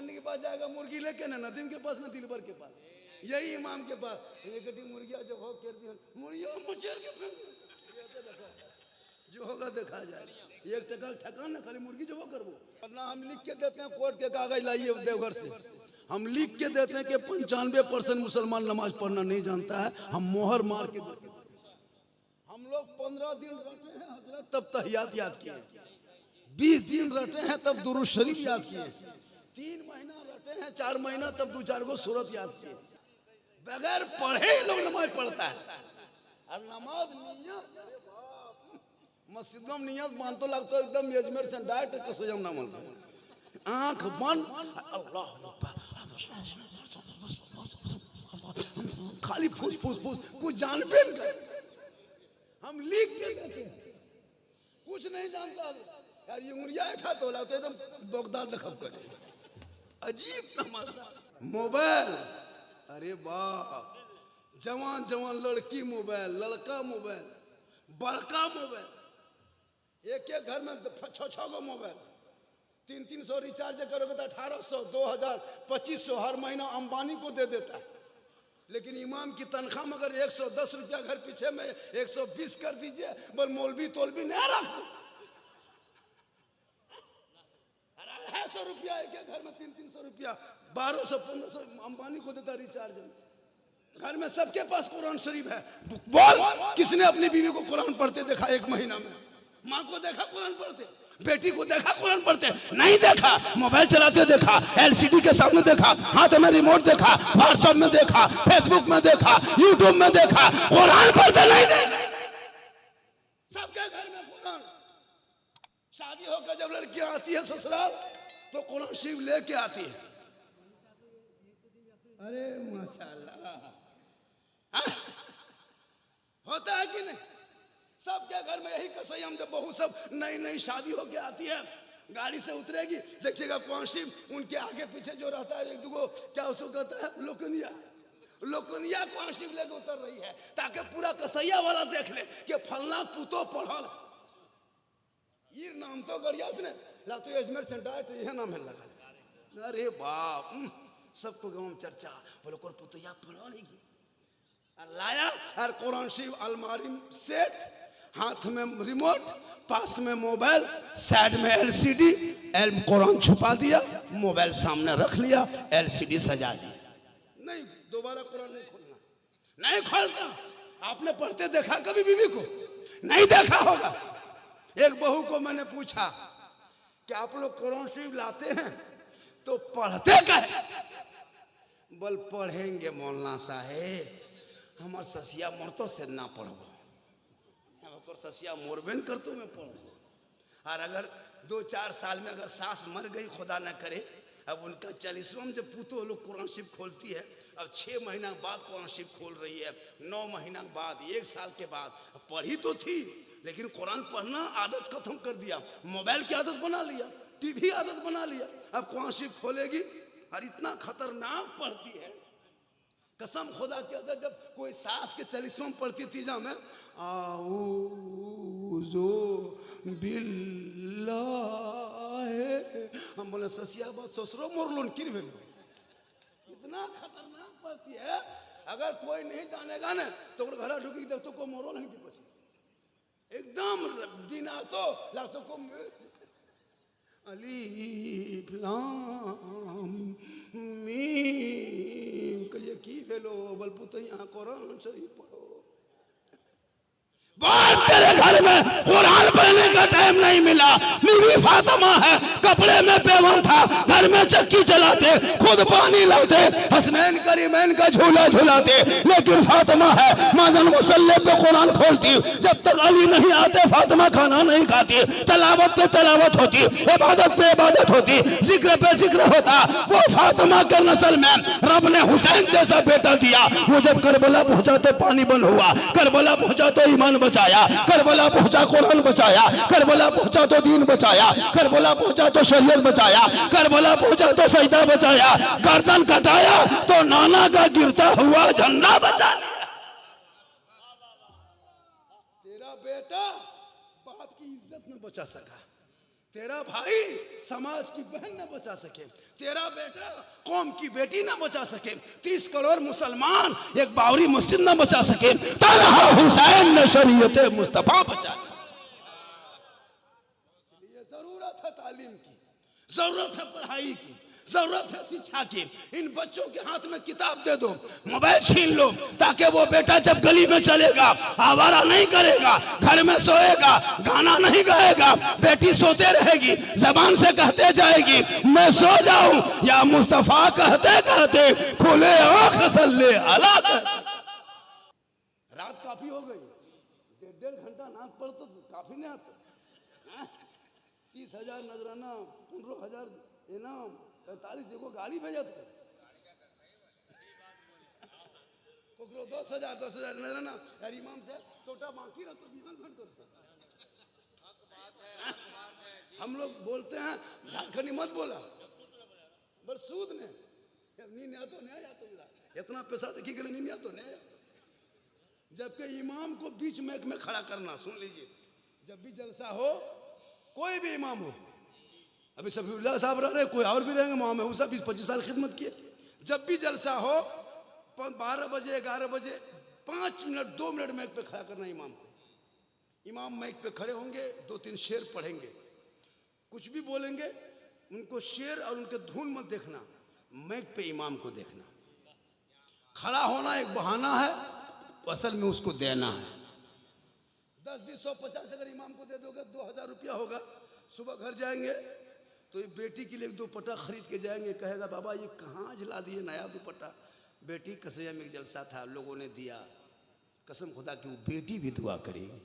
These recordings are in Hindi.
पखंडी के पास जाएगा मुर्गी लेके, ना नदीम के पास, ना दिलबर के पास, यही इमाम के पास। एक मुर्गिया जब हो करती है मुर्गिया मुचेर के जो होगा देखा जाए। 1 टका ठकान ना, खाली मुर्गी जो वो करबो। वरना हम लिख के देते हैं, कोर्ट के कागज लाइए देवघर से, हम लिख के देते हैं कि 95% मुसलमान नमाज पढ़ना नहीं जानता है, हम मोहर मार के देते हैं। हम लोग 15 दिन रटे हैं हजरत, तब तहियात याद किए। 20 दिन रटे हैं तब दुरूद शरीफ याद किए। 3 महीना रटे हैं, 4 महीना तब 2-4 गो सूरत याद किए। बगैर पढ़े लोग नमाज पढ़ता है। और नमाज नियत, मस्जिदों में नियत मान तो लगता है एकदम मेजमेंट से डायरेक्ट कसम ना मानता। आंख बंद, अल्लाह खाली फूस फूस फूस, कुछ जानबे नहीं कर। हम लिख के देते हैं, कुछ नहीं जानता यार। ये उंगलियां उठा तो लगता है एकदम बगदाद दखब करे। अजीब तमाशा। मोबाइल, अरे बाप, जवान जवान लड़की मोबाइल, लड़का मोबाइल, बड़का मोबाइल, एक घर में 6-6 गो मोबाइल। 300 रिचार्ज करोगे तो 1800, 2000, 2500 हर महीना अंबानी को दे देता है। लेकिन इमाम की तनख्वाह मगर 110 रुपया घर पीछे में 120 कर दीजिए, बल मौलवी तोलवी नहीं रखो। 250 रुपया एक घर में, 300 रुपया, 1200-1500 अंबानी को देता रिचार्ज। घर में सबके पास कुरान शरीफ है। बोल, किसने अपनी बीवी को कुरान पढ़ते देखा 1 महीना में? माँ को देखा कुरान पढ़ते? बेटी को देखा कुरान पढ़ते? नहीं देखा। मोबाइल चलाते देखा, LCD के सामने देखा, हाथ में रिमोट देखा, व्हाट्सएप में देखा, फेसबुक में देखा, यूट्यूब में देखा, कुरान पढ़ते नहीं देखा। सबके घर में कुरान। शादी होकर जब लड़कियां आती है ससुराल तो कुरान शरीफ लेके आती है। अरे माशाल्लाह, होता है कि नहीं? सबके घर में यही कसम। जब बहू सब नई नई शादी होके आती है, गाड़ी से उतरेगी, देखिएगा कुरान शरीफ उनके आगे पीछे जो रहता है, 1-2 क्या उसको कहता है, लोकनिया कुरान शरीफ लेके उतर रही है, ताकि पूरा कसैया वाला देख ले कि फलना पुतो पढ़ल। ये नाम तो गड़ियास ने लातो अजमेर से डायरेक्ट यह नाम है लगा। अरे बाप, सबको गाँव में चर्चा, बोलो कोर पुतैया पढ़ेगी। लाया और कुरान शरीफ अलमारी सेट, हाथ में रिमोट, पास में मोबाइल, साइड में LCD, कुरान छुपा दिया, मोबाइल सामने रख लिया, LCD सजा दी। नहीं, दोबारा कुरान नहीं खोलना, नहीं खोलता। आपने पढ़ते देखा कभी बीवी को? नहीं देखा होगा। एक बहू को मैंने पूछा कि आप लोग कुरान शरीफ लाते हैं तो पढ़ते क्या? बोल पढ़ेंगे मौलाना साहेब, हमार ससिया मरतो से ना पढ़बो, ससिया मोरबेन कर तो मैं पढ़ूँ। और अगर 2-4 साल में अगर सास मर गई, खुदा न करे, अब उनका 40वां जब पुतो लोग कुरान शरीफ खोलती है, अब 6 महीना बाद कुरान शरीफ खोल रही है, 9 महीना बाद, 1 साल के बाद। पढ़ी तो थी लेकिन कुरान पढ़ना आदत खत्म कर दिया, मोबाइल की आदत बना लिया, टीवी आदत बना लिया। अब कुरान शरीफ खोलेगी और इतना खतरनाक पढ़ती है, कसम खुदा की। जब कोई सास के 40वां पढ़ती थी जा में, आऊज़ु बिल्लाहि, हम बोले ससिया बात ससुरो मोरलोन किर भेलो। इतना खतरनाक पढ़ती है, अगर कोई नहीं जानेगा ना तो घर ढुकी देख तो को मोरल नहीं पछी एकदम बिना तो लातो को अलीफ लाम मीम कलिए की भेलो बल पुतैया कुरान शरीफ पढ़ो। बात तेरे घर में कुरान पढ़ने का टाइम नहीं मिला। बीवी फातिमा है, कपड़े में पेवन था, घर में चक्की चलाते, खुद पानी लाते, हसनैन करीमैन का झूला झूलाते, लेकिन फातिमा है माजन मुसल्ले पे कुरान खोलती। जब तक अली नहीं आते फातिमा खाना नहीं खाती, तलावत पे तलावत होती, इबादत पे इबादत होती, जिक्र पे जिक्र होता। वो फातिमा के नस्ल में रब ने हुसैन जैसा बेटा दिया। वो जब करबला पहुंचा तो पानी बंद हुआ, करबला पहुंचा तो ईमान बचाया, करबला पहुंचा कुरान बचाया, करबला पहुंचा तो दीन बचाया, करबला पहुंचा तो शरीयत बचाया, करबला पहुंचा तो सजदा बचाया, गर्दन कटाया तो नाना का गिरता हुआ झंडा बचा लिया। तेरा बेटा बाप की इज्जत में बचा सका, तेरा भाई समाज की बहन न बचा सके, तेरा बेटा कौम की बेटी न बचा सके, 30 करोड़ मुसलमान एक बाबरी मस्जिद न बचा सके, तन्हा हुसैन ने शरीयत मुस्तफा बचा। इसलिए जरूरत है तालीम की, जरूरत है पढ़ाई की, जरूरत है शिक्षा की। इन बच्चों के हाथ में किताब दे दो, मोबाइल छीन लो, ताकि वो बेटा जब गली में चलेगा आवारा नहीं करेगा, घर में सोएगा, गाना नहीं गाएगा, बेटी सोते रहेगी, जबान से कहते जाएगी मैं सो जाऊं या मुस्तफा कहते कहते खुले आंख सल्ले अला। रात काफी हो गई, 1.5 घंटा नाच पड़ता तो काफी नहीं आता। 30,000 नजराना, 15,000 इनाम, 45 देखो गाड़ी भेजा तो 10,000 नजराना यार इमाम से छोटा बाकी रहा तो हम लोग बोलते हैं झारखंडी मत बोला बस सूद ने नींद तो नहीं आया तो इतना पैसा देखी के लिए नींद तो नहीं आया। जबकि इमाम को बीच में खड़ा करना, सुन लीजिए, जब भी जलसा हो, कोई भी इमाम हो, अभी सफीउल्लाह साहब रह रहे, कोई और भी रहेंगे, मोहम्मद हुसैन 20-25 साल खिदमत किए। जब भी जलसा हो 12 बजे 11 बजे 5 मिनट 2 मिनट माइक पे खड़ा करना इमाम को। इमाम माइक पे खड़े होंगे, 2-3 शेर पढ़ेंगे, कुछ भी बोलेंगे, उनको शेर और उनके धुन मत देखना, माइक पे इमाम को देखना। खड़ा होना एक बहाना है, असल में उसको देना है। 10, 20, 100, 50 अगर इमाम को दे दोगे 2,000 रुपया होगा। सुबह घर जाएंगे तो ये बेटी के लिए एक दुपट्टा खरीद के जाएंगे, कहेगा बाबा ये कहाँ जला दिए नया दुपट्टा। बेटी कसैया में एक जलसा था, लोगों ने दिया, कसम खुदा की वो बेटी भी दुआ करेगी।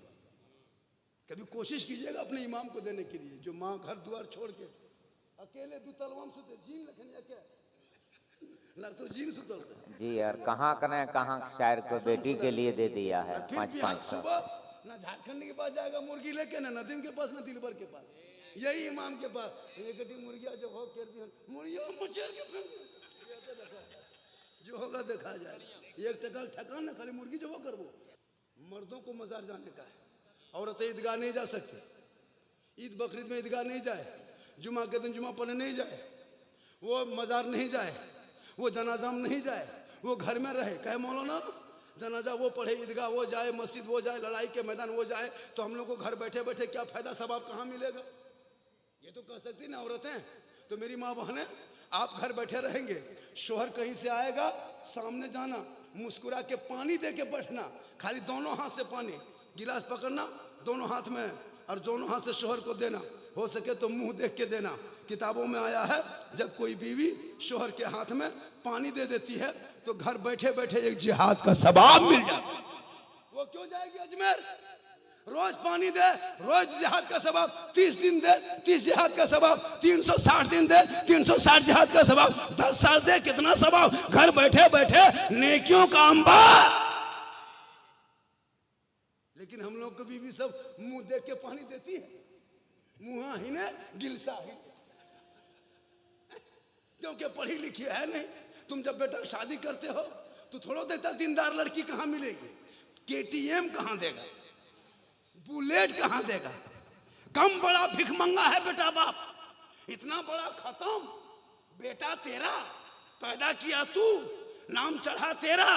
कभी कोशिश कीजिएगा अपने इमाम को देने के लिए, जो माँ घर द्वार छोड़ के अकेले 2 तलवाम सुते जीन लखनिया क्या लग तो जीन सुतल जी यार, कहाँ कने कहाँ शायर को बेटी के लिए दे दिया है 5-5 सुबह ना झारखंड के पास जाएगा मुर्गी लेके, ना नदीम के पास, ना दिलबर के पास, यही इमाम के पास एक मुर्गिया जब हो कर दी मुर्गिया मचर के जो होगा देखा जाए। 1 टका ठकान ना खाली मुर्गी जो हो कर वो। मर्दों को मजार जाने का है, औरतें ईदगाह नहीं जा सकती, ईद बकरीद में ईदगाह नहीं जाए, जुमा के दिन जुमा पढ़ने नहीं जाए, वो मजार नहीं जाए, वो जनाजा में नहीं जाए, वो घर में रहे। कहे मौलाना जनाजा वो पढ़े, ईदगाह वो जाए, मस्जिद वो जाए, लड़ाई के मैदान वो जाए, तो हम लोग को घर बैठे बैठे क्या फायदा, सवाब कहाँ मिलेगा? ये तो कह सकती ना औरतें। तो मेरी माँ बहनें, आप घर बैठे रहेंगे, शोहर कहीं से आएगा, सामने जाना, मुस्कुरा के पानी दे के बैठना, खाली दोनों हाथ से पानी गिलास पकड़ना दोनों हाथ में, और दोनों हाथ से शोहर को देना, हो सके तो मुंह देख के देना। किताबों में आया है जब कोई बीवी शोहर के हाथ में पानी दे देती है तो घर बैठे बैठे एक जिहाद का सवाब मिल जाता है। वो क्यों जाएगी अजमेर? रोज पानी दे, रोज जिहाद का सवाब, 30 दिन दे 30 जिहाद का सवाब, 360 दिन दे 360 जिहाद का सवाब, 10 साल दे कितना सवाब, घर बैठे बैठे नेकियों का अंबार। लेकिन हम लोग को बीवी सब मुंह देख के पानी देती है, मुहा ही ने गिलसा ही, क्योंकि पढ़ी लिखी है नहीं। तुम जब बेटा शादी करते हो तो थोड़ा देखता दीनदार लड़की कहाँ मिलेगी, KTM कहाँ देगा, बुलेट कहाँ देगा, कम बड़ा भिखमंगा है बेटा बाप, इतना बड़ा खत्म। बेटा तेरा पैदा किया तू, नाम चढ़ा तेरा,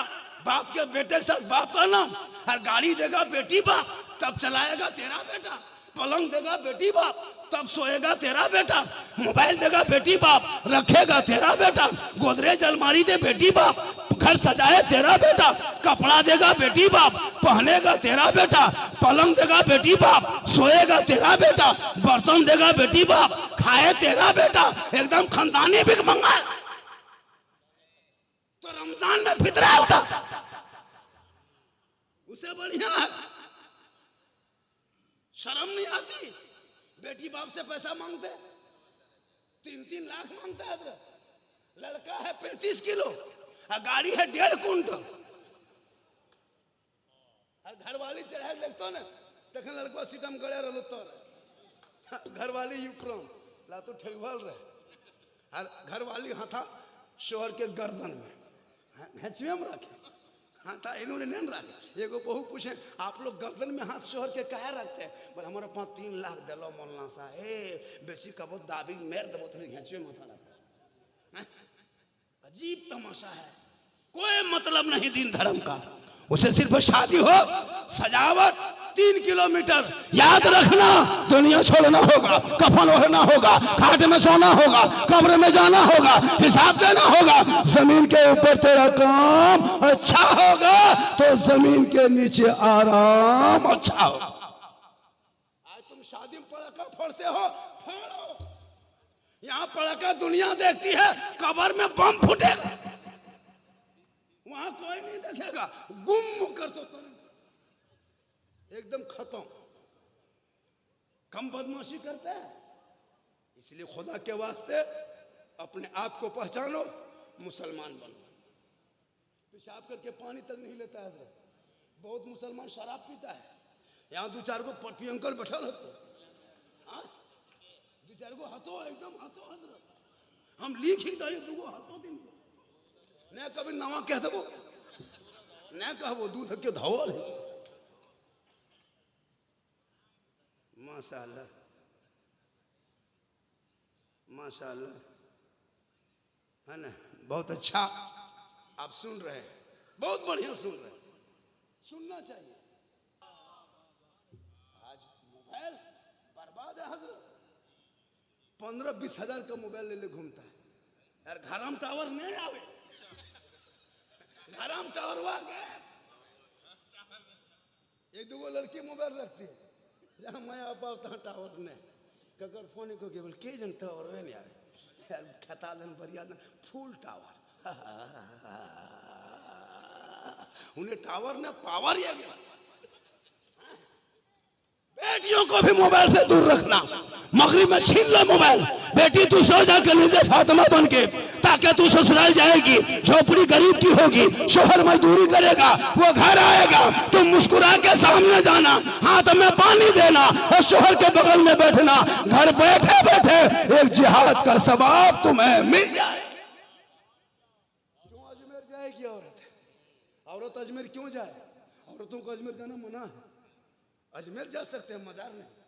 बाप के बेटे के साथ बाप का नाम, और गाड़ी देगा बेटी बाप, तब चलाएगा तेरा बेटा, पलंग देगा बेटी बाप, तब सोएगा तेरा बेटा, मोबाइल देगा बेटी बाप, रखेगा तेरा बेटा, गोदरेज अलमारी दे बेटी बाप, घर सजाए तेरा बेटा, कपड़ा देगा बेटी बाप, पहनेगा तेरा बेटा, पलंग देगा बेटी बाप, सोएगा तेरा बेटा, बर्तन देगा बेटी बाप, खाए तेरा बेटा, एकदम खानदानी भिखमंगा। तो रमजान में फितरा होता उसे बढ़िया है, शर्म नहीं आती। बेटी बाप से पैसा मांगते, 3-3 लाख मांगता है। लड़का है 35 किलो और गाड़ी है 1.5 कुंटल, और घरवाली चढ़ा लगता ना देख लड़का सीटम गड़े रहो तो घरवाली यूप्रम ला तो ठेगुल रहे, और घरवाली हाथा शोहर के गर्दन में हेचवे में रखे, हाँ था इन्होंने नहीं रखे। एगो बहू पूछे आप लोग गर्दन में हाथ शोहर के कहा रखते हैं? बोले हमारे पास 3 लाख दिलो मौलाना साहब, बेसी कबो दाबी मेर दबो थोड़ी घेंचे माथा रखा। अजीब तमाशा है, कोई मतलब नहीं दीन धर्म का। उसे सिर्फ शादी हो, सजावट, 3 किलोमीटर। याद रखना दुनिया छोड़ना होगा, कफन ओढ़ना होगा, खाट में सोना होगा, कब्र में जाना होगा, हिसाब देना होगा। जमीन के ऊपर तेरा काम अच्छा होगा तो जमीन के नीचे आराम अच्छा होगा। आज तुम शादी में पड़ाका फोड़ते हो, फोड़ो। यहाँ पड़ाका दुनिया देखती है, कब्र में बम फूटेगा, वहां कोई नहीं देखेगा। गुम कर तो एकदम खत्म। कम बदमाशी करते हैं, इसलिए खुदा के वास्ते अपने आप को पहचानो, मुसलमान बनो। पेशाब करके पानी तक नहीं लेता है। बहुत मुसलमान शराब पीता है। यहाँ 2-4 को पियंकर बैठल हो, 2-4 को हतो, एकदम हतो हजरत। हम लिख ही दे 2 हतो दिन न कभी नवा कह दबो न कहबो दूध के धवल है। माशाअल्लाह माशाअल्लाह, है ना? बहुत अच्छा आप सुन रहे हैं, बहुत बढ़िया सुन रहे हैं, सुनना चाहिए। आज मोबाइल बर्बाद है हजरत। 15-20 हजार का मोबाइल ले ले घूमता है यार। घराम टावर नहीं आवे, घराम टावर गए। 1-2 लड़की मोबाइल रखती है, जहाँ मैं आप टावर ने ककर फोन को केवल के जन टावर वे नहीं आवे यार। खता दिन बढ़िया दिन फुल टावर, उन्हें टावर ने पावर ही आ गया। बेटियों को भी मोबाइल से दूर रखना। मगरिब में छीन लो मोबाइल। बेटी तू सो जा कलीजे फातिमा बन के, ताकि तू ससुराल जाएगी, झोपड़ी गरीब की होगी, शोहर मजदूरी करेगा, वो घर आएगा, तुम मुस्कुरा के सामने जाना, हाथ में पानी देना और शोहर के बगल में बैठना। घर बैठे बैठे एक जिहाद का सवाब तुम्हें मिल जाए। क्यों अजमेर जाएगी औरत अजमेर क्यों जाए? औरतों को अजमेर जाना मना है। अजमेर जा सकते हैं, मजार नहीं।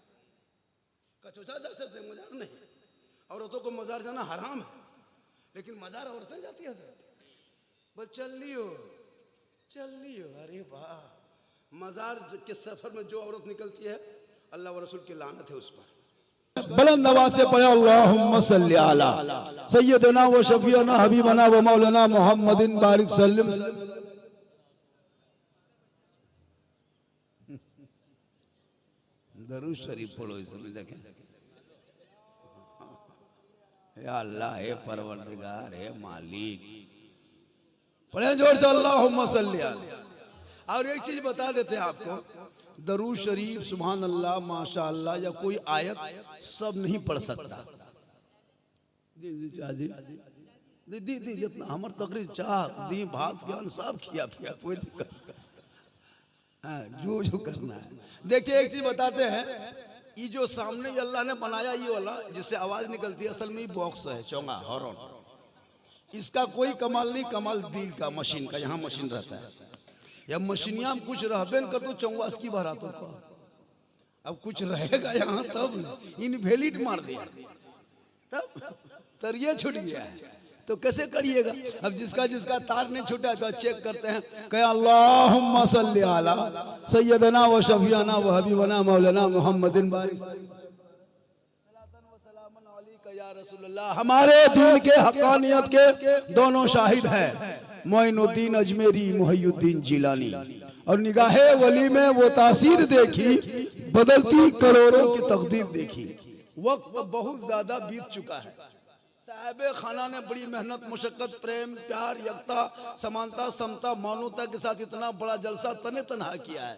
कचौचा जा सकते हैं, मजार नहीं। औरतों को मजार जाना हराम है, लेकिन मजार औरतें जाती है। बस चल लियो। अरे वाह, मजार के सफर में जो औरत निकलती है, अल्लाह व रसूल की लानत है उस पर। बुलंद आवाज से पढ़ो अल्लाहुम्मा सल्ली अला सय्यदना व शफीअना हबीबना व मौलाना मुहम्मदिन बारिक सल्लम। दरूद शरीफ पढ़ो इसमें देखें। या अल्लाह, हे परवरदिगार, हे मालिक, पढ़े जोर से अल्लाहुम्मा सल्ली अला। और एक चीज बता देते हैं आपको, दरूद शरीफ, सुभान अल्लाह, माशा अल्लाह या कोई आयत सब नहीं पढ़ सकता। दी जितना हमार तकरीर चाह दी, भात ज्ञान सब खिया पिया, कोई दिक्कत जो करना है। देखिए एक चीज बताते हैं, ये जो सामने अल्लाह ने बनाया ये वाला जिससे आवाज निकलती है, असल में बॉक्स है, चोंगा, हॉर्न। इसका कोई कमाल नहीं, कमाल दिल का, मशीन का। यहाँ मशीन रहता है, या मशीनिया में कुछ रहबे कर तो चौवास की भरा तो अब कुछ रहेगा यहाँ तब इनवैलिड मार दिया, तब ये छूट गया है। तो कैसे करिएगा? अब जिसका जिसका तार नहीं छूटा तो चेक करते हैं, कहे अल्लाहुम्मा सल्ली अला सय्यदना व शफीअना व हबीबना मौलाना मुहम्मदिन बारिक या रसूलल्लाह। हमारे दीन के हक़ानियत के दोनों शाहिद हैं, मोइनुद्दीन अजमेरी, मुहय्यिद्दीन जिलानी। और निगाहे वली में वो तासीर देखी, बदलती करोड़ों की तकदीर देखी। वक्त बहुत ज्यादा बीत चुका है। साहिबे खाना ने बड़ी मेहनत, मुशक्कत, प्रेम, प्यार, एकता, समानता, समता, मानवता के साथ इतना बड़ा जलसा तने तनहा किया है।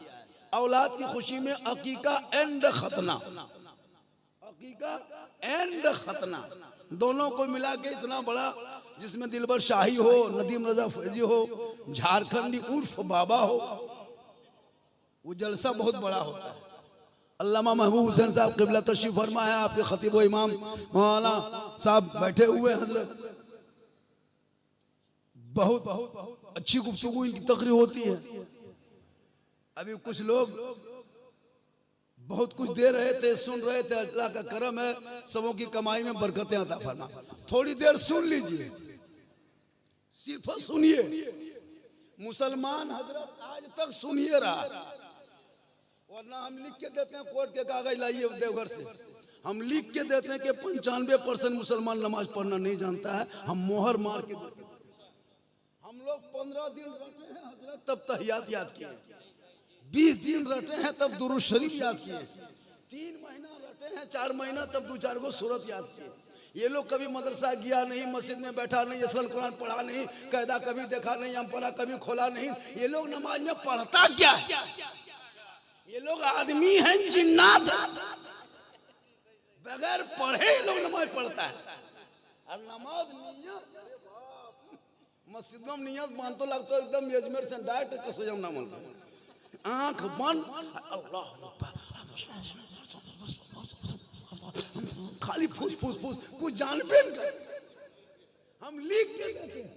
औलाद की खुशी में अकीका एंड खतना, अकीका एंड खतना दोनों को मिला के इतना बड़ा, जिसमें दिलबर शाही हो, नदीम रजा फैजी हो, झारखंडी उर्फ बाबा हो, वो जलसा बहुत बड़ा होता है। अल्लामा महबूब हुसैन साहब क़िबला तशरीफ फरमा है, आपके खतीब व इमाम मौलाना साहब बैठे हुए हैं हजरत। बहुत अच्छी गुफ्तगू इनकी तकरीर होती है। अभी कुछ लोग बहुत कुछ दे रहे थे, सुन रहे थे, अल्लाह का करम है, सबों की कमाई में बरकतें अता फरमा। थोड़ी देर सुन लीजिए, सिर्फ सुनिए। मुसलमान हजरत आज तक सुनिए रहा, वरना हम लिख के देते हैं, कोर्ट के कागज लाइए देवघर से, हम लिख के देते हैं कि 95% मुसलमान नमाज पढ़ना नहीं जानता है, हम मोहर मार के देते हैं। हम लोग 15 दिन रटे हैं हजरत, तब तहियात याद किए, 20 दिन रटे हैं तब दुरूद शरीफ याद किए, 3 महीना रटे हैं, 4 महीना तब 2-4 गो सूरत याद किए। ये लोग कभी मदरसा गया नहीं, मस्जिद में बैठा नहीं, असल कुरान पढ़ा नहीं, कायदा कभी देखा नहीं, अम्परा कभी खोला नहीं। ये लोग नमाज में पढ़ता क्या है? ये लोग आदमी हैं जिन्नात, बगैर पढ़े लोग नमाज पढ़ता है। और नमाज नियत, मस्जिदों में नियत मान तो लगता है एकदम मेजमेंट से डायरेक्ट कसम ना मन, आंख बंद, अल्लाह खाली फूस फूस फूस, कुछ जान पे हम लिख के देते हैं,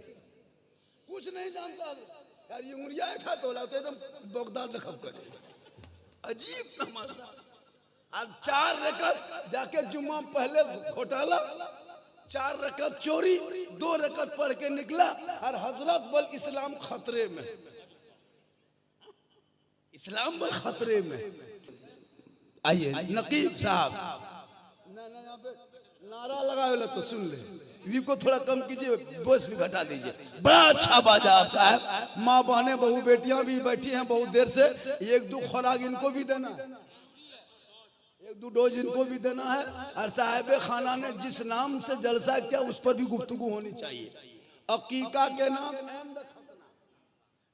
कुछ नहीं जानता यार। ये उंगलियां उठा तो लाते एकदम बगदाद खप करे, अजीब तमाशा। अब 4 रकत जाके जुम्मा पहले घोटाला, 4 रकत चोरी, 2 रकत पढ़ के निकला, और हजरत बोल इस्लाम खतरे में, इस्लाम बोल खतरे में। आइए नकीब साहब नारा लगावे तो सुन ले, वी को थोड़ा कम कीजिए, बॉस भी घटा दीजिए। बड़ा अच्छा बाजा आपका है, माँ बहने बहू बेटियां भी बैठी हैं बहुत देर से, 1-2 खुराक इनको भी देना है, 1-2 डोज इनको भी देना है। और साहिब खाना ने जिस नाम से जलसा किया उस पर भी गुफ्तगू होनी चाहिए। अकीका के नाम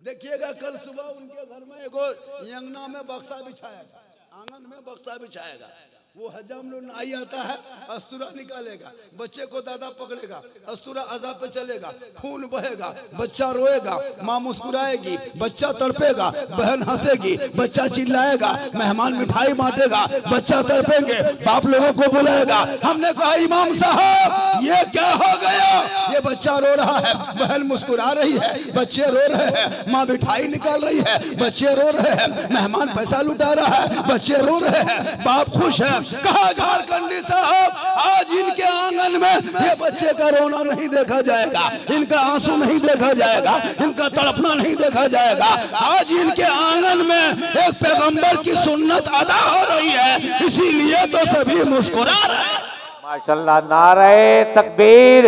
देखिएगा, कल सुबह उनके घर में एगो यंगना में बक्सा बिछाएगा, आंगन में बक्सा बिछाएगा, वो हजाम लोग नाई आता है, अस्तूरा निकालेगा, बच्चे को दादा पकड़ेगा, अस्तूरा अज़ाब पे चलेगा, खून बहेगा, बच्चा रोएगा, माँ मुस्कुराएगी, बच्चा तड़पेगा, बहन हंसेगी, बच्चा चिल्लाएगा, मेहमान मिठाई बांटेगा, बच्चा तड़पेंगे, बाप लोगों को बुलाएगा। हमने कहा इमाम साहब ये क्या हो गया? ये बच्चा रो रहा है, बहन मुस्कुरा रही है, बच्चे रो रहे हैं, माँ मिठाई निकाल रही है, बच्चे रो रहे हैं, मेहमान पैसा लुटा रहा है, बच्चे रो रहे हैं, बाप खुश है। कहा झारखंडी साहब आज इनके आंगन में ये बच्चे का रोना नहीं देखा जाएगा, इनका आंसू नहीं देखा जाएगा, इनका तड़पना नहीं देखा जाएगा। आज इनके आंगन में एक पैगंबर की सुन्नत अदा हो रही है, इसीलिए तो सभी मुस्कुरा रहे हैं। माशाल्लाह, नारे तकबीर,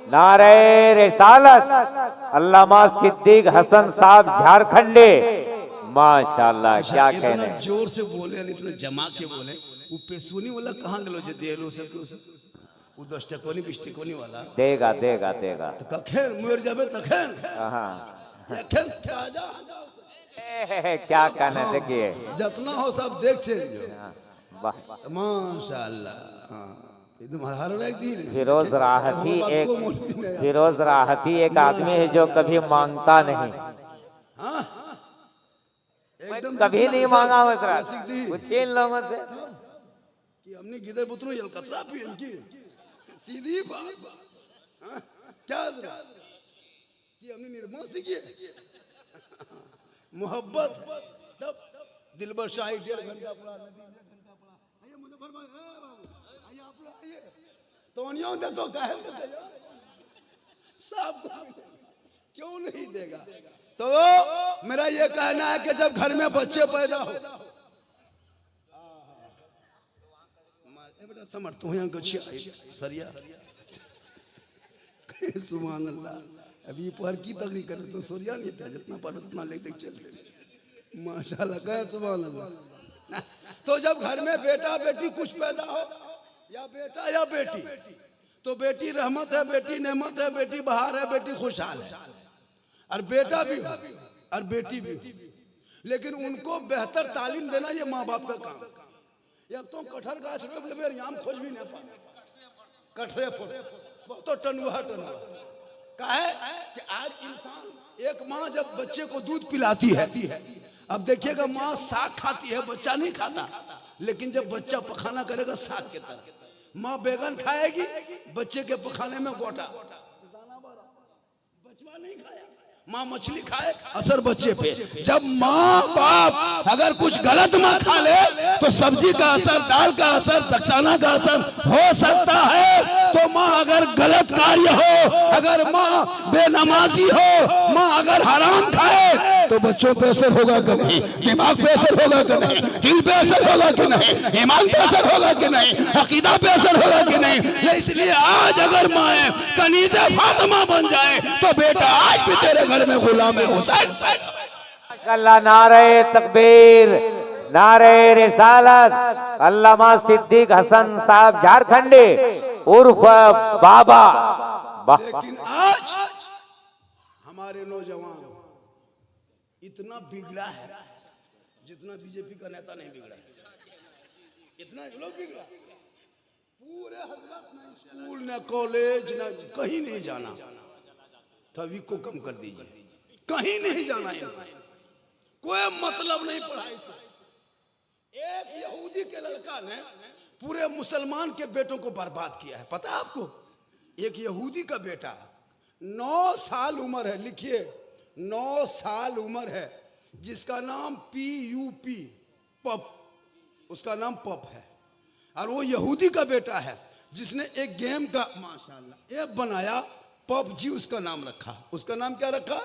नारे रिसालत, अल्लामा सिद्दीक हसन साहब झारखंडी, माशाल्लाह क्या कहने। जोर से बोले, इतना जमा के बोले। वो पेशोनी वाला कहाँ गलो जे देलो सब के, वो 10 टकोनी 20 टकोनी वाला देगा देगा देगा तो कखेन मर जाबे तखेन। हाँ तखेन क्या जा क्या कहना, देखिए जितना हो सब देख चलिए। वाह, माशाल्लाह। हाँ एकदम हर व्यक्ति फिरोज राहती एक आदमी है जो कभी मांगता नहीं, एकदम कभी नहीं मांगा हुआ, कुछ इन लोगों से कि हमने गिदर बुतरू यल कतरा पी इनकी सीधी बात। क्या कि हमने निर्मल सीखी मोहब्बत, तब दिलबर शाही 1.5 घंटा पड़ा, आइए मुजफ्फर भाई, आइए आप लोग आइए, तोनियों दे तो कहे देते सब, क्यों नहीं देगा? तो मेरा ये कहना है कि जब घर में बच्चे पैदा हो, बेटा समर्थ हो यहाँ कुछ सरिया सुभान अल्लाह। अभी पर की तकरीर करे तो सरिया नहीं था, जितना पर उतना लेते चलते, माशाल्लाह कहे सुभान अल्लाह। तो जब घर में बेटा बेटी कुछ पैदा हो, या बेटा या बेटी, तो बेटी रहमत है, बेटी नेमत है, बेटी बहार है, बेटी खुशहाल है, और बेटा भी और बेटी भी। लेकिन उनको बेहतर तालीम देना ये माँ बाप का काम। अब तो कटहर का आम खोज भी नहीं पा, कटरे बहुत तो टनुआ का है कि आज इंसान, एक माँ जब बच्चे को दूध पिलाती है, अब देखिएगा माँ साग खाती है, बच्चा नहीं खाता, लेकिन जब बच्चा पखाना करेगा साग के तरह, माँ बैगन खाएगी, बच्चे के पखाने में गोटा, बचवा नहीं खाया, माँ मछली खाए असर बच्चे पे। जब माँ बाप अगर कुछ गलत माँ खा ले तो सब्जी का असर, दाल का असर, दखाना का असर हो सकता है। तो माँ अगर गलत कार्य हो, अगर माँ बेनमाजी हो, माँ अगर हराम खाए तो बच्चों पे असर होगा कि नहीं, दिमाग पे असर होगा कि नहीं, दिल पे असर होगा कि नहीं, ईमान पे असर होगा कि नहीं, अकीदा पे असर होगा कि नहीं। इसलिए आज अगर माँ कनीज़े फातिमा बन जाए तो बेटा आज भी तेरे घर में गुलाम हुसैन। माशाअल्लाह, नारे तकबीर, नारे रिसालत। अल्लामा सिद्दीक हसन साहब झारखंडी उर्फ बाबा। लेकिन आज हमारे नौजवान इतना बिगड़ा है जितना बीजेपी का नेता नहीं बिगड़ा, इतना लोग बिगड़ा। पूरे हजरत न स्कूल न कॉलेज न कहीं नहीं जाना, तभी को कम कर दीजिए, कहीं नहीं जाना इनको, कोई मतलब नहीं पढ़ाई से। एक यहूदी के लड़का ने पूरे मुसलमान के बेटों को बर्बाद किया है, पता है आपको? एक यहूदी का बेटा 9 साल उम्र है, लिखिए 9 साल उम्र है, जिसका नाम PUP पप, उसका नाम पप है। और वो यहूदी का बेटा है जिसने एक गेम का माशाल्लाह ऐप बनाया, PUBG उसका नाम रखा। उसका नाम क्या रखा?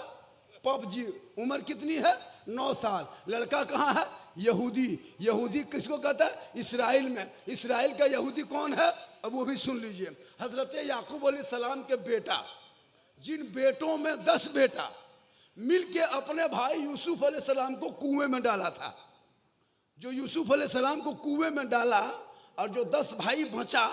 PUBG। उम्र कितनी है? 9 साल। लड़का कहाँ है? यहूदी। यहूदी किसको कहता है? इसराइल में। इसराइल का यहूदी कौन है? अब वो भी सुन लीजिए। हजरत याकूब अलैहिस्सलाम के बेटा, जिन बेटों में 10 बेटा मिलके अपने भाई यूसुफ अलैहिस्सलाम को कुएं में डाला था। जो यूसुफ अलैहिस्सलाम को कुएं में डाला और जो 10 भाई बचा,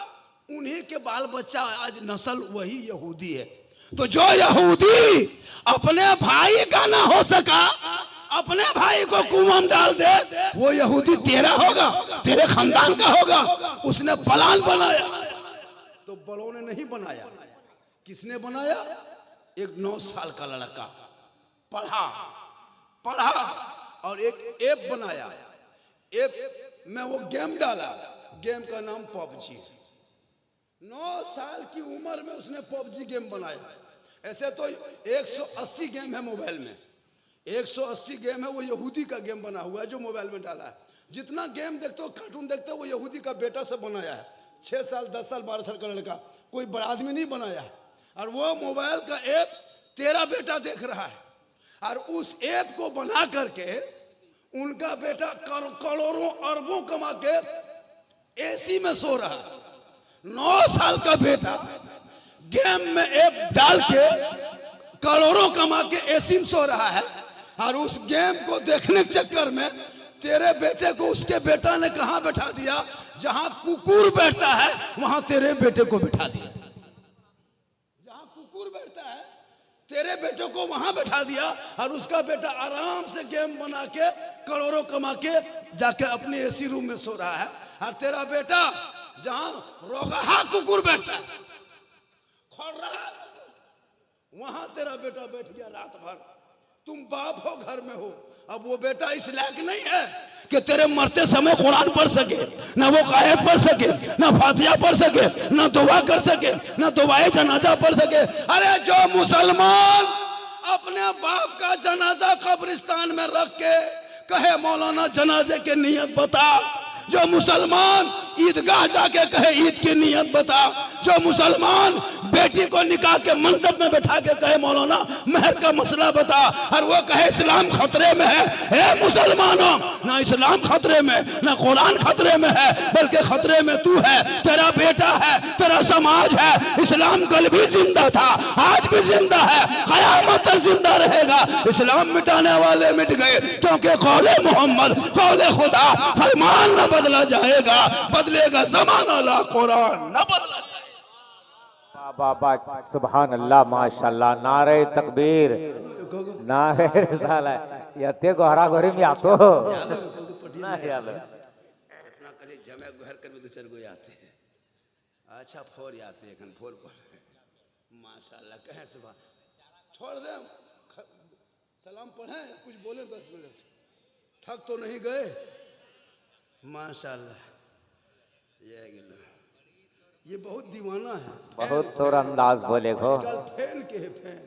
उन्हीं के बाल बच्चा आज नस्ल वही यहूदी है। तो जो यहूदी अपने भाई का ना हो सका, अपने भाई को कुआं में डाल दे, वो यहूदी तेरा होगा, तेरे खानदान का होगा। उसने प्लान बनाया, तो बड़ों ने नहीं बनाया, किसने बनाया? एक 9 साल का लड़का पढ़ा और एक ऐप बनाया। ऐप में वो गेम डाला, गेम का नाम PUBG। 9 साल की उम्र में उसने PUBG गेम बनाया। ऐसे तो 180 गेम है मोबाइल में, 180 गेम है, वो यहूदी का गेम बना हुआ है जो मोबाइल में डाला है। जितना गेम देखते हो, कार्टून देखते हो, वो यहूदी का बेटा से बनाया है। 6 साल 10 साल 12 साल का लड़का, कोई बड़ा आदमी नहीं बनाया। और वो मोबाइल का ऐप तेरा बेटा देख रहा है, और उस ऐप को बना करके उनका बेटा करोड़ों अरबों कमा के एसी में सो रहा है। 9 साल का बेटा गेम में ऐप डाल के करोड़ों कमा के एसी में सो रहा है, और उस गेम को देखने के चक्कर में तेरे बेटे को उसके बेटा ने कहां बैठा दिया? जहां कुकुर बैठता है वहां तेरे बेटे को बैठा दिया। जहां कुकुर बैठता है तेरे बेटे को वहां बैठा दिया, और उसका बेटा आराम से गेम बना के करोड़ों कमा के जाके अपने एसी रूम में सो रहा है। और तेरा बेटा जहां रोगाहा कुकुर बैठता है, खोल रहा है, वहां तेरा बेटा बैठ गया रात भर। तुम बाप हो, घर में हो, अब वो बेटा इस लायक नहीं है कि तेरे मरते समय कुरान पढ़ सके, ना वो आयत पढ़ सके, ना फातिहा पढ़ सके, ना दुआ कर सके, ना दुआए जनाजा पढ़ सके। अरे जो मुसलमान अपने बाप का जनाजा कब्रिस्तान में रख के कहे मौलाना जनाजे की नियत बता, जो मुसलमान ईदगाह जाके कहे ईद की नियत बता, जो मुसलमान बेटी को निकाह के मंडप में बैठा के कहे मौलाना महर का मसला बता, और वो कहे इस्लाम खतरे में है। ए मुसलमानों, ना इस्लाम खतरे में, ना कुरान खतरे में है, बल्कि खतरे में तू है, तेरा बेटा है, तेरा समाज है। इस्लाम कल भी जिंदा था, आज भी जिंदा है, कयामत तक जिंदा रहेगा। इस्लाम मिटाने वाले मिट गए, क्योंकि कौले मोहम्मद, कौले खुदा, फरमान न बदला जाएगा, बदलेगा जमाना ला कुरान न बदला जाएगा। बाबा सुभान अल्लाह, माशाअल्लाह, नारे तकबीर, नारे रिसालत। यते गोहरा गोरी में आतो ना याद इतना कले जमे घर कर में 2-4 गो आते हैं। अच्छा फोर आते हैं, कन फोर पर माशाअल्लाह कहे सुबह छोड़ दे, सलाम पढ़े, कुछ बोले 10 मिनट, थक तो नहीं गए? माशाअल्लाह। ये बहुत दीवाना है, बहुत तोर अंदाज बोले गो। आजकल फैन के है, फैन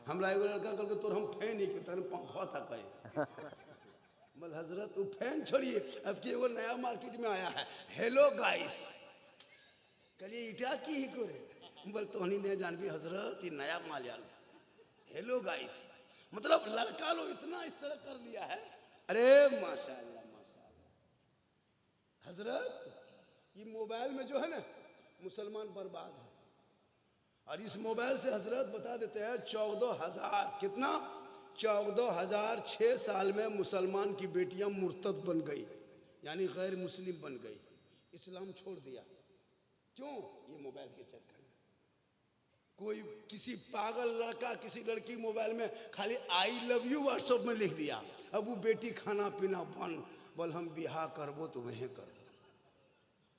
हमरा एगो लड़का कहल तोर हम फैन ही तन पंखा था कहे बोल हजरत वो फैन छोड़िए, अब कि एगो नया मार्केट में आया है हेलो गाइस, कहिए इटा की ही करे बोल तो नहीं जानबी हजरत ये नया माल यार हेलो गाइस, मतलब लड़का लोग इतना इस तरह कर लिया है। अरे माशाल्लाह माशाल्लाह हजरत ये मोबाइल में जो है ना मुसलमान बर्बाद है, और इस मोबाइल से हजरत बता देते हैं 14,000 कितना 14,000 6 साल में मुसलमान की बेटियां मुर्तद बन गई, यानी गैर मुस्लिम बन गई, इस्लाम छोड़ दिया। क्यों? ये मोबाइल के चक्कर में। कोई किसी पागल लड़का किसी लड़की मोबाइल में खाली आई लव यू व्हाट्सएप में लिख दिया, अब वो बेटी खाना पीना बंद, बोल हम बिहा करबो तो वहीं कर।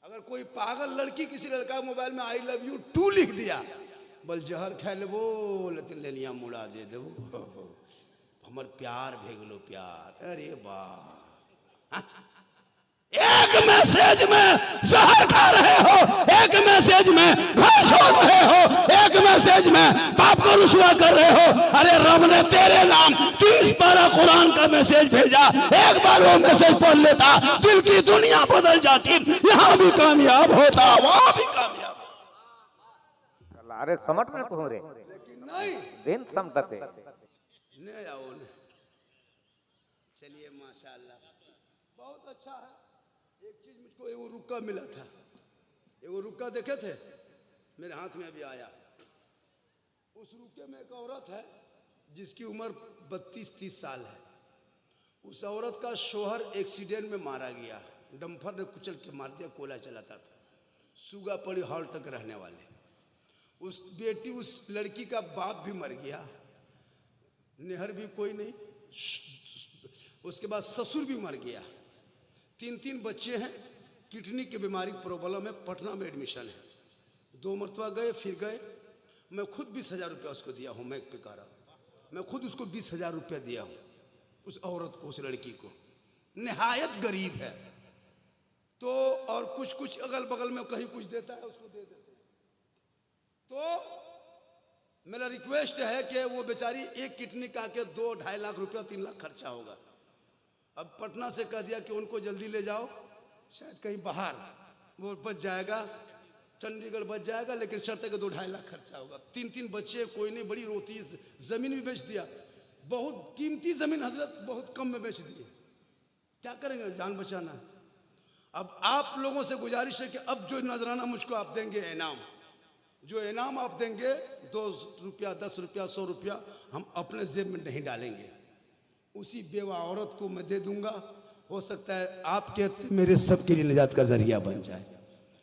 अगर कोई पागल लड़की किसी लड़का मोबाइल में आई लव यू 2 लिख दिया, बोल जहर खा लेबो लेकिन लेनिया मुड़ा दे देबो, हमर प्यार भेगलो प्यार। अरे वाह, एक मैसेज में जहर खा रहे हो, एक मैसेज में घर छोड़ रहे हो, एक मैसेज में बाप को रुसवा कर रहे हो। अरे रब ने तेरे नाम 30 पारा कुरान का मैसेज भेजा, एक बार वो मैसेज पढ़ लेता दिल की दुनिया बदल जाती, यहाँ भी कामयाब होता वहां भी कामयाब। अरे समट में तो हो रे लेकिन नहीं दिन समटते नहीं आओ न। चलिए माशाल्लाह बहुत अच्छा है। एक चीज मुझको एगो रुक्का मिला था, एगो रुक्का देखे थे मेरे हाथ में अभी आया, उस रुक्के में एक औरत है जिसकी उम्र 32-30 साल है। उस औरत का शोहर एक्सीडेंट में मारा गया, डंफर ने कुचल के मार दिया, कोयला चलाता था, सूगा पड़ी हॉल तक रहने वाले। उस बेटी उस लड़की का बाप भी मर गया, नेहर भी कोई नहीं, उसके बाद ससुर भी मर गया, 3 बच्चे हैं, किडनी की बीमारी प्रॉब्लम है, पटना में एडमिशन है। 2 मरतबा गए फिर गए, मैं खुद 20,000 रुपया उसको दिया हूँ, मैं एक पिकारा, मैं खुद उसको 20,000 रुपया दिया हूँ उस औरत को, उस लड़की को, निहायत गरीब है। तो और कुछ अगल बगल में कहीं कुछ देता है उसको दे देते। तो मेरा रिक्वेस्ट है कि वो बेचारी एक किडनी का के 2-2.5 लाख रुपया 3 लाख खर्चा होगा। अब पटना से कह दिया कि उनको जल्दी ले जाओ, शायद कहीं बाहर वो बच जाएगा, चंडीगढ़ बच जाएगा, लेकिन शर्त है कि 2-2.5 लाख खर्चा होगा। 3 बच्चे, कोई नहीं, बड़ी रोती, जमीन भी बेच दिया, बहुत कीमती जमीन हजरत बहुत कम में बेच दी। क्या करेंगे, जान बचाना। अब आप लोगों से गुजारिश है कि अब जो नजराना मुझको आप देंगे इनाम, जो इनाम आप देंगे 2 रुपया 10 रुपया 100 रुपया हम अपने जेब में नहीं डालेंगे, उसी बेवा औरत को मैं दे दूंगा। हो सकता है आपके मेरे सबके लिए निजात का जरिया बन जाए।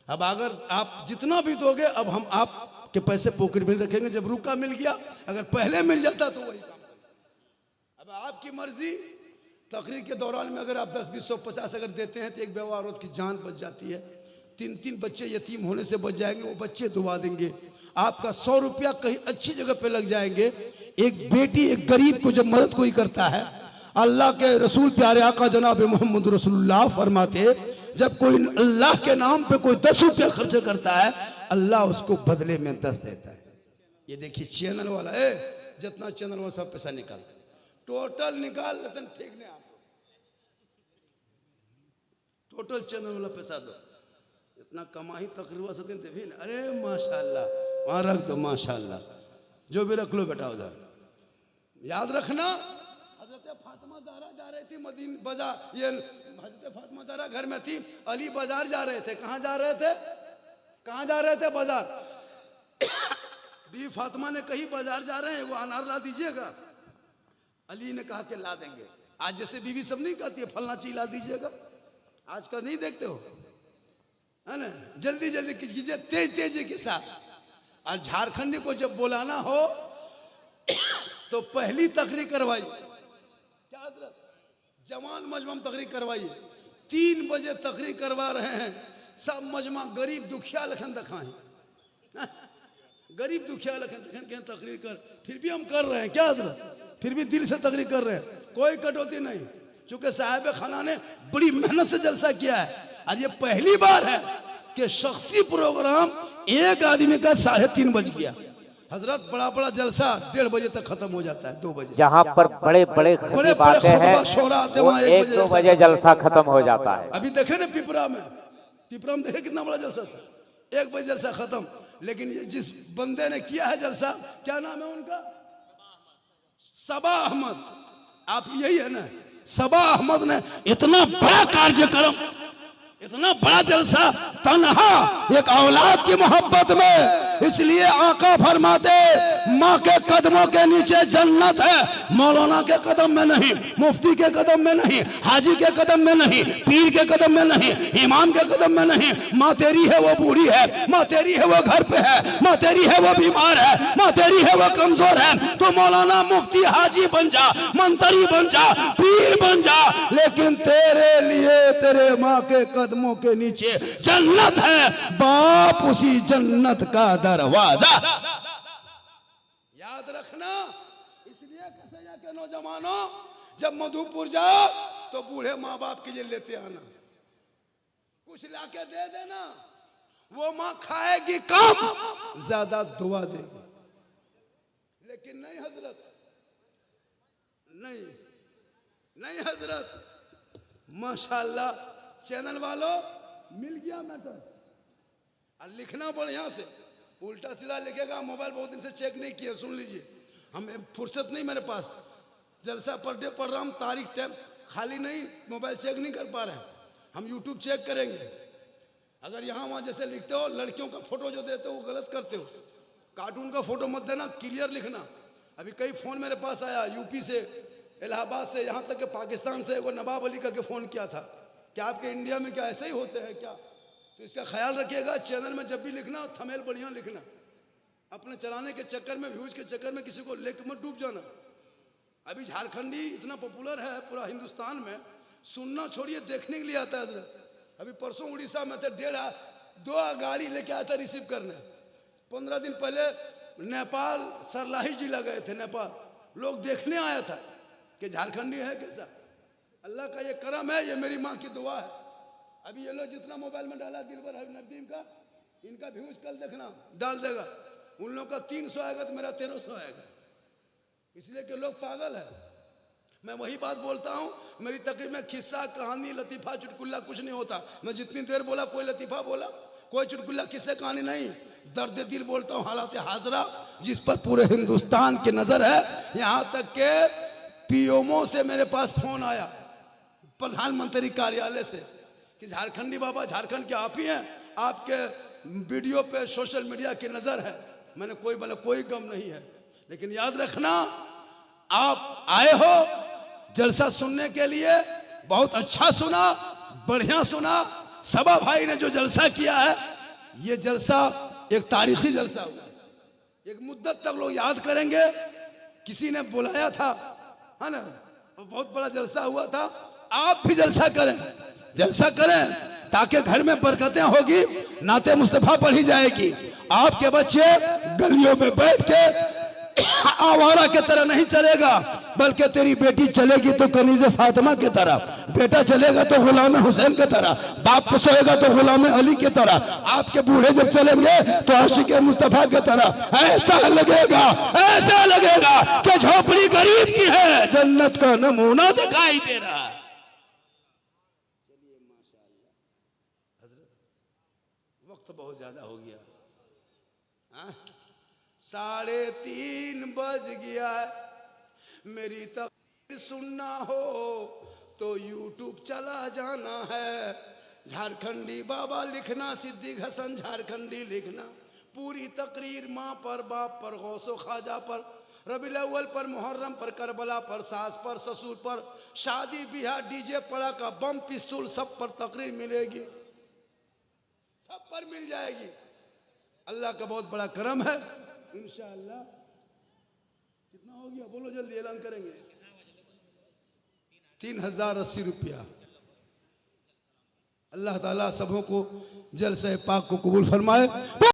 अब अगर आप जितना भी दोगे, अब हम आपके पैसे पॉकेट में रखेंगे। जब रुका मिल गया, अगर पहले मिल जाता तो वही काम। अब आपकी मर्जी, तकरीर के दौरान में अगर आप 10, 20, 100, 50 अगर देते हैं तो एक बेवा औरत की जान बच जाती है। 3 बच्चे यतीम होने से बच जाएंगे, वो बच्चे दुआ देंगे। आपका 100 रुपया कहीं अच्छी जगह पे लग जाएंगे। एक बेटी एक गरीब को जब मदद कोई करता है, अल्लाह के रसूल प्यारे आका जनाब मोहम्मद रसूलुल्लाह फरमाते, जब कोई अल्लाह के नाम पे कोई 10 रुपया खर्च करता है, अल्लाह उसको बदले में 10 देता है। ये देखिए चैनल वाला है, जितना चैनल वाला सब पैसा निकाल, टोटल निकाल लेते ठीक नहीं, आप टोटल चैनल वाला पैसा दो, इतना कमाही तकरीबा से दिन भी। अरे माशाल्लाह, वहां रख दो माशाल्लाह, जो भी रख लो बेटा उधर। याद रखना, हजरत फातिमा ज़हरा जा रही थी मदीना बाजार, ये हजरत फातिमा ज़हरा घर में थी, अली बाजार जा रहे थे। कहाँ जा रहे थे? कहाँ जा रहे थे? बाजार। बीवी फातिमा ने कही बाजार जा रहे हैं, वो अनार ला दीजिएगा। अली ने कहा कि ला देंगे। आज जैसे बीवी सब नहीं कहती है फलना चीज ला दीजिएगा, आज का नहीं देखते हो, है ना, जल्दी जल्दी कीजिए, तेजी के साथ। और झारखंडी को जब बुलाना हो तो पहली तकरीर करवाइए, क्या हजरत, जवान मजमा में तकरीर करवाइए। 3 बजे तकरीर करवा रहे हैं, सब मजमा गरीब दुखिया लखन दिखाएं, गरीब दुखिया लखन दिखाएं तकरीर कर, फिर भी हम कर रहे हैं, क्या हजरत, फिर भी दिल से तकरीर कर रहे हैं, कोई कटौती नहीं। चूंकि साहिब खाना ने बड़ी मेहनत से जलसा किया है, और ये पहली बार है कि शख्सी प्रोग्राम एक आदमी का 3:30 बज गया। हजरत बड़ा बड़ा जलसा 1:30 बजे तक खत्म हो जाता है, 2 बजे। जहाँ पर बड़े बड़े खतीब आते हैं खुतबा शोरा आते, वो वहाँ 1-2 बजे जलसा खत्म हो जाता है। अभी देखे ना पिपरा में देखे कितना बड़ा जलसा था, 1 बजे जलसा खत्म। लेकिन ये जिस बंदे ने किया है जलसा, क्या नाम है उनका? सबा अहमद। आप यही है ना? सबा अहमद ने इतना बड़ा कार्यक्रम, इतना बड़ा जलसा, तन्हा एक औलाद की मोहब्बत में। इसलिए आका फरमाते माँ के कदमों के नीचे जन्नत है, मौलाना के कदम में नहीं, मुफ्ती के कदम में नहीं, हाजी के कदम में नहीं, पीर के कदम में नहीं, इमाम के कदम में नहीं। माँ तेरी है वो बूढ़ी है, माँ तेरी है वो घर पे है, माँ तेरी है वो बीमार है, माँ तेरी है वो कमजोर है। तो मौलाना मुफ्ती हाजी बन जा, मंत्री बन जा, पीर बन जा, लेकिन तेरे लिए तेरे माँ के कदमों के नीचे जन्नत है। बाप उसी जन्नत का दरवाजा। याद रखना। इसलिए कसैया के नौजवानों, जब मधुपुर जाओ तो बूढ़े माँ बाप के लिए लेते आना, कुछ लाके दे देना। वो माँ खाएगी कम, ज्यादा दुआ देगी। लेकिन नहीं हजरत, नहीं हजरत। माशाल्लाह चैनल वालों, मिल गया मैटर। और लिखना बढ़िया से, उल्टा सीधा लिखेगा। मोबाइल बहुत दिन से चेक नहीं किया, सुन लीजिए। हमें फुर्सत नहीं मेरे पास, जलसा पर डे पढ़ रहा हूँ, तारीख टाइम खाली नहीं, मोबाइल चेक नहीं कर पा रहे हैं। हम यूट्यूब चेक करेंगे। अगर यहाँ वहाँ जैसे लिखते हो, लड़कियों का फोटो जो देते हो वो गलत करते हो। कार्टून का फोटो मत देना, क्लियर लिखना। अभी कई फ़ोन मेरे पास आया, यूपी से, इलाहाबाद से, यहाँ तक कि पाकिस्तान से। वो नवाब अली का के फ़ोन किया था, क्या आपके इंडिया में क्या ऐसे ही होते हैं क्या? तो इसका ख्याल रखिएगा। चैनल में जब भी लिखना, थंबनेल बढ़िया लिखना। अपने चलाने के चक्कर में, व्यूज के चक्कर में किसी को लेकर मत डूब जाना। अभी झारखंडी इतना पॉपुलर है पूरा हिंदुस्तान में, सुनना छोड़िए, देखने के लिए आता है हजरत। अभी परसों उड़ीसा में थे, 2 गाड़ी लेके आया था रिसीव करने। 15 दिन पहले नेपाल सरलाही जिला गए थे। नेपाल लोग देखने आया था कि झारखंडी है कैसा। अल्लाह का ये करम है, ये मेरी माँ की दुआ है। अभी ये लोग जितना मोबाइल में डाला दिलबर नदीम का, इनका व्यूज कल देखना डाल देगा। उन लोगों का 300 आएगा तो मेरा 1300 आएगा। इसलिए कि लोग पागल है। मैं वही बात बोलता हूँ, मेरी तकरीर में किस्सा, कहानी, लतीफ़ा, चुटकुल्ला कुछ नहीं होता। मैं जितनी देर बोला, कोई लतीफ़ा बोला, कोई चुटकुल्ला, किस्से, कहानी नहीं। दर्द दिल बोलता हूँ, हालात हाजरा जिस पर पूरे हिंदुस्तान की नज़र है। यहाँ तक के पीएमओ से मेरे पास फ़ोन आया, प्रधानमंत्री कार्यालय से, कि झारखंडी बाबा, झारखंड के आप ही हैं, आपके वीडियो पे सोशल मीडिया की नज़र है। मैंने कोई गम नहीं है, लेकिन याद रखना, आप आए हो जलसा सुनने के लिए, बहुत अच्छा सुना, बढ़िया सुना। सबा भाई ने जो जलसा किया है, ये जलसा एक तारीखी जलसा हुआ, एक मुद्दत तक लोग याद करेंगे। किसी ने बुलाया था, है ना, बहुत बड़ा जलसा हुआ था। आप भी जलसा करें ताकि घर में बरकतें होगी, नाते मुस्तफा पढ़ी जाएगी। आपके बच्चे गलियों में बैठ के आवारा के तरह नहीं चलेगा, बल्कि तेरी बेटी चलेगी तो कनीज़े फातिमा की तरह, बेटा चलेगा तो गुलाम हुसैन की तरह, बाप सोएगा तो गुलाम अली की तरह, आपके बूढ़े जब चलेंगे तो आशिक मुस्तफा की तरह। ऐसा लगेगा कि झोपड़ी गरीब की है, जन्नत का नमूना दिखाई दे रहा है। वक्त बहुत ज्यादा हो गया, 3:30 बज गया। मेरी तकरीर सुनना हो तो यूट्यूब चला जाना है। झारखंडी बाबा लिखना, सिद्दीक हसन झारखंडी लिखना। पूरी तकरीर माँ पर, बाप पर, गौसो ख्वाजा पर, रबीउल अव्वल पर, मुहर्रम पर, करबला पर, सास पर, ससुर पर, शादी ब्याह, डीजे पड़ाका, बम पिस्तौल, सब पर तकरीर मिलेगी, सब पर मिल जाएगी। अल्लाह का बहुत बड़ा करम है। इंशाअल्लाह कितना हो गया, बोलो जल्दी, ऐलान करेंगे। 3080 रुपया। अल्लाह ताला सबों को जलसे पाक को कबूल फरमाए।